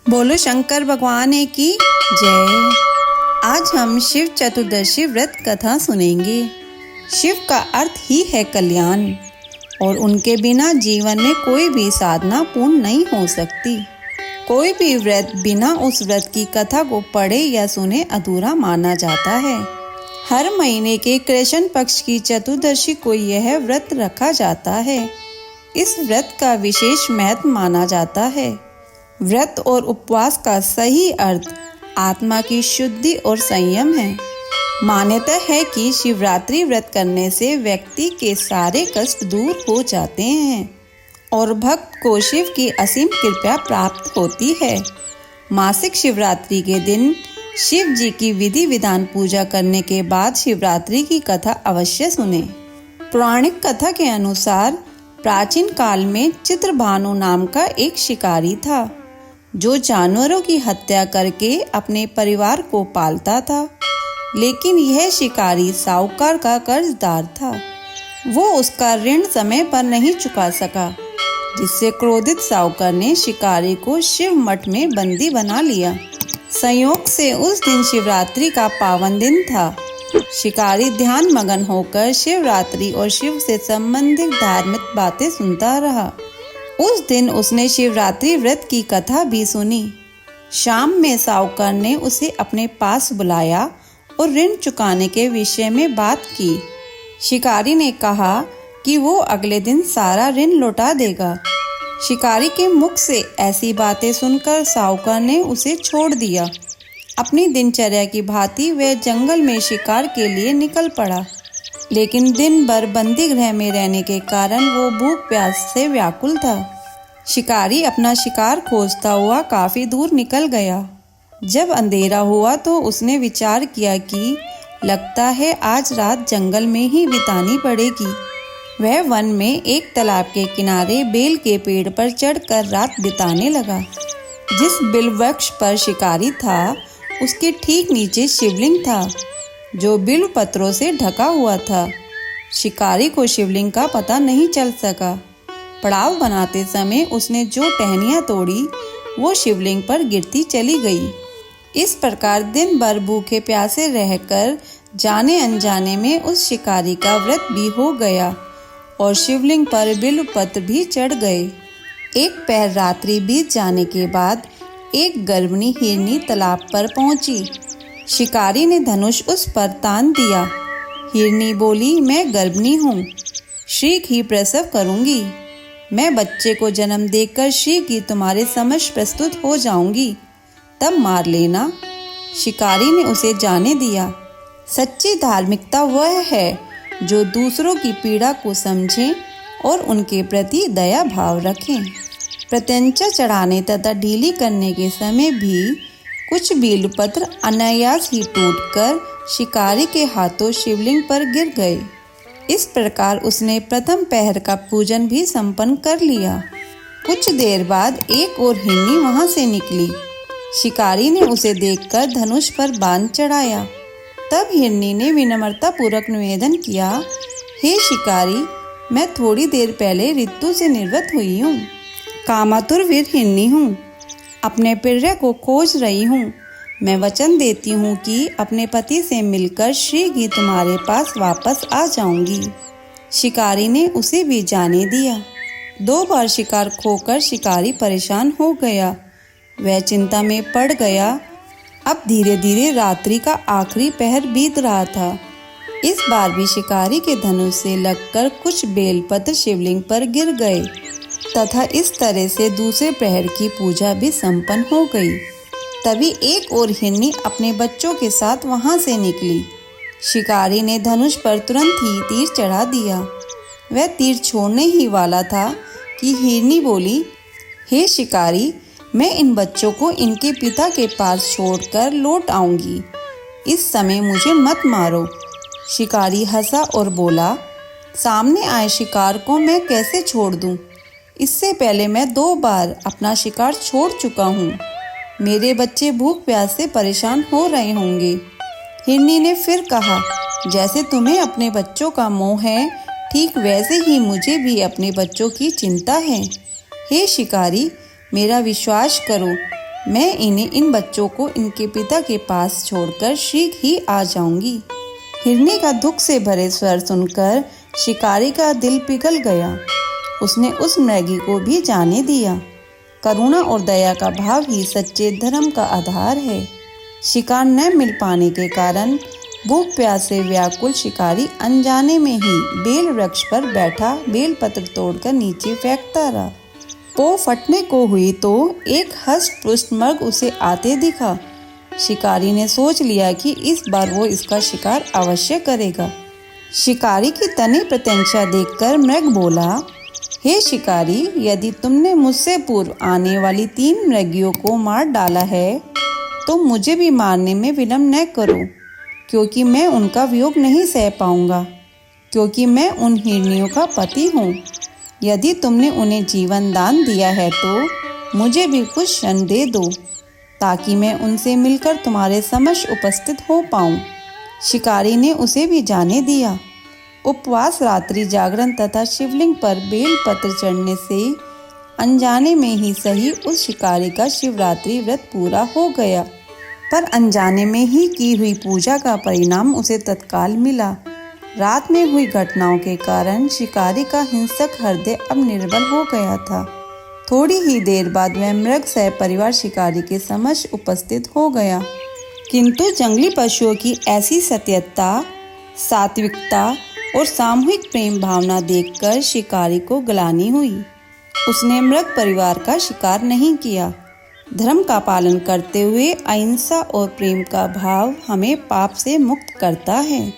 बोलो शंकर भगवान की जय। आज हम शिव चतुर्दशी व्रत कथा सुनेंगे। शिव का अर्थ ही है कल्याण और उनके बिना जीवन में कोई भी साधना पूर्ण नहीं हो सकती। कोई भी व्रत बिना उस व्रत की कथा को पढ़े या सुने अधूरा माना जाता है। हर महीने के कृष्ण पक्ष की चतुर्दशी को यह व्रत रखा जाता है। इस व्रत का विशेष महत्व माना जाता है। व्रत और उपवास का सही अर्थ आत्मा की शुद्धि और संयम है। मान्यता है कि शिवरात्रि व्रत करने से व्यक्ति के सारे कष्ट दूर हो जाते हैं और भक्त को शिव की असीम कृपा प्राप्त होती है। मासिक शिवरात्रि के दिन शिव जी की विधि विधान पूजा करने के बाद शिवरात्रि की कथा अवश्य सुने। पौराणिक कथा के अनुसार प्राचीन काल में चित्रभानु नाम का एक शिकारी था जो जानवरों की हत्या करके अपने परिवार को पालता था। लेकिन यह शिकारी साहूकार का कर्जदार था। वो उसका ऋण समय पर नहीं चुका सका, जिससे क्रोधित साहूकार ने शिकारी को शिव मठ में बंदी बना लिया। संयोग से उस दिन शिवरात्रि का पावन दिन था। शिकारी ध्यान मगन होकर शिवरात्रि और शिव से संबंधित धार्मिक बातें सुनता रहा। उस दिन उसने शिवरात्रि व्रत की कथा भी सुनी। शाम में साहूकार ने उसे अपने पास बुलाया और ऋण चुकाने के विषय में बात की। शिकारी ने कहा कि वो अगले दिन सारा ऋण लौटा देगा। शिकारी के मुख से ऐसी बातें सुनकर साहूकार ने उसे छोड़ दिया। अपनी दिनचर्या की भांति वह जंगल में शिकार के लिए निकल पड़ा। लेकिन दिन भर बंदी गृह में रहने के कारण वो भूख प्यास से व्याकुल था। शिकारी अपना शिकार खोजता हुआ काफी दूर निकल गया। जब अंधेरा हुआ तो उसने विचार किया कि लगता है आज रात जंगल में ही बितानी पड़ेगी। वह वन में एक तालाब के किनारे बेल के पेड़ पर चढ़कर रात बिताने लगा। जिस बिल वृक्ष पर शिकारी था उसके ठीक नीचे शिवलिंग था जो बिल्व पत्रों से ढका हुआ था। शिकारी को शिवलिंग का पता नहीं चल सका। पड़ाव बनाते समय उसने जो टहनियाँ तोड़ी वो शिवलिंग पर गिरती चली गई। इस प्रकार दिन भर भूखे प्यासे रहकर जाने अनजाने में उस शिकारी का व्रत भी हो गया और शिवलिंग पर बिल्व पत्र भी चढ़ गए। एक पहर रात्रि बीत जाने के बाद एक गर्भिणी हिरनी तालाब पर पहुंची। शिकारी ने धनुष उस पर तान दिया। हिरनी बोली, मैं गर्भिणी हूँ, शीघ्र ही प्रसव करूँगी। मैं बच्चे को जन्म देकर शीघ्र ही तुम्हारे समक्ष प्रस्तुत हो जाऊंगी, तब मार लेना। शिकारी ने उसे जाने दिया। सच्ची धार्मिकता वह है जो दूसरों की पीड़ा को समझे और उनके प्रति दया भाव रखें। प्रत्यंचा चढ़ाने तथा ढीली करने के समय भी कुछ बेलपत्र अनायास ही टूटकर शिकारी के हाथों शिवलिंग पर गिर गए। इस प्रकार उसने प्रथम पहर का पूजन भी संपन्न कर लिया। कुछ देर बाद एक और हिरनी वहां से निकली। शिकारी ने उसे देखकर धनुष पर बाण चढ़ाया। तब हिरनी ने विनम्रता पूर्वक निवेदन किया, हे शिकारी, मैं थोड़ी देर पहले ऋतु से निर्गत हुई हूँ। कामातुर वीर हिरनी हूँ, अपने प्रिय को खोज रही हूँ। मैं वचन देती हूँ कि अपने पति से मिलकर शीघ्र ही तुम्हारे पास वापस आ जाऊंगी। शिकारी ने उसे भी जाने दिया। 2 बार शिकार खोकर शिकारी परेशान हो गया। वह चिंता में पड़ गया। अब धीरे धीरे रात्रि का आखिरी पहर बीत रहा था। इस बार भी शिकारी के धनुष से लगकर कुछ बेलपत्र शिवलिंग पर गिर गए तथा इस तरह से दूसरे प्रहर की पूजा भी संपन्न हो गई। तभी एक और हिरनी अपने बच्चों के साथ वहां से निकली। शिकारी ने धनुष पर तुरंत ही तीर चढ़ा दिया। वह तीर छोड़ने ही वाला था कि हिरनी बोली, हे शिकारी, मैं इन बच्चों को इनके पिता के पास छोड़कर लौट आऊंगी। इस समय मुझे मत मारो। शिकारी हंसा और बोला, सामने आए शिकार को मैं कैसे छोड़ दूं? इससे पहले मैं 2 बार अपना शिकार छोड़ चुका हूँ। मेरे बच्चे भूख प्यास से परेशान हो रहे होंगे। हिरनी ने फिर कहा, जैसे तुम्हें अपने बच्चों का मोह है, ठीक वैसे ही मुझे भी अपने बच्चों की चिंता है। हे शिकारी, मेरा विश्वास करो, मैं इन बच्चों को इनके पिता के पास छोड़कर शीघ्र ही आ जाऊंगी। हिरनी का दुख से भरे स्वर सुनकर शिकारी का दिल पिघल गया। उसने उस मृगी को भी जाने दिया। करुणा और दया का भाव ही सच्चे धर्म का आधार है। शिकार न मिल पाने के कारण भूख प्यास से व्याकुल शिकारी अनजाने में ही बेल वृक्ष पर बैठा बेलपत्र तोड़कर नीचे फेंकता रहा। पो फटने को हुई तो एक हष्ट पुष्ट मृग उसे आते दिखा। शिकारी ने सोच लिया कि इस बार वो इसका शिकार अवश्य करेगा। शिकारी की तनी प्रत्यंशा देखकर मृग बोला, हे शिकारी, यदि तुमने मुझसे पूर्व आने वाली 3 मृगियों को मार डाला है तो मुझे भी मारने में विलम्ब न करो, क्योंकि मैं उनका वियोग नहीं सह पाऊंगा, क्योंकि मैं उन हिरनियों का पति हूँ। यदि तुमने उन्हें जीवन दान दिया है तो मुझे भी कुछ क्षण दे दो, ताकि मैं उनसे मिलकर तुम्हारे समक्ष उपस्थित हो पाऊं। शिकारी ने उसे भी जाने दिया। उपवास, रात्रि जागरण तथा शिवलिंग पर बेलपत्र चढ़ने से अनजाने में ही सही उस शिकारी का शिवरात्रि व्रत पूरा हो गया, पर अनजाने में ही की हुई पूजा का परिणाम उसे तत्काल मिला। रात में हुई घटनाओं के कारण शिकारी का हिंसक हृदय अब निर्बल हो गया था। थोड़ी ही देर बाद वह मृग सह परिवार शिकारी के समक्ष उपस्थित हो गया, किंतु जंगली पशुओं की ऐसी सत्यता, सात्विकता और सामूहिक प्रेम भावना देखकर शिकारी को ग्लानि हुई। उसने मृग परिवार का शिकार नहीं किया। धर्म का पालन करते हुए अहिंसा और प्रेम का भाव हमें पाप से मुक्त करता है।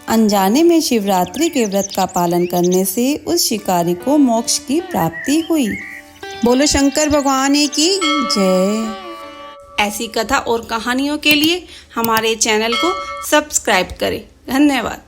अनजाने में शिवरात्रि के व्रत का पालन करने से उस शिकारी को मोक्ष की प्राप्ति हुई। बोलो शंकर भगवान की जय। ऐसी कथा और कहानियों के लिए हमारे चैनल को सब्सक्राइब करें। धन्यवाद।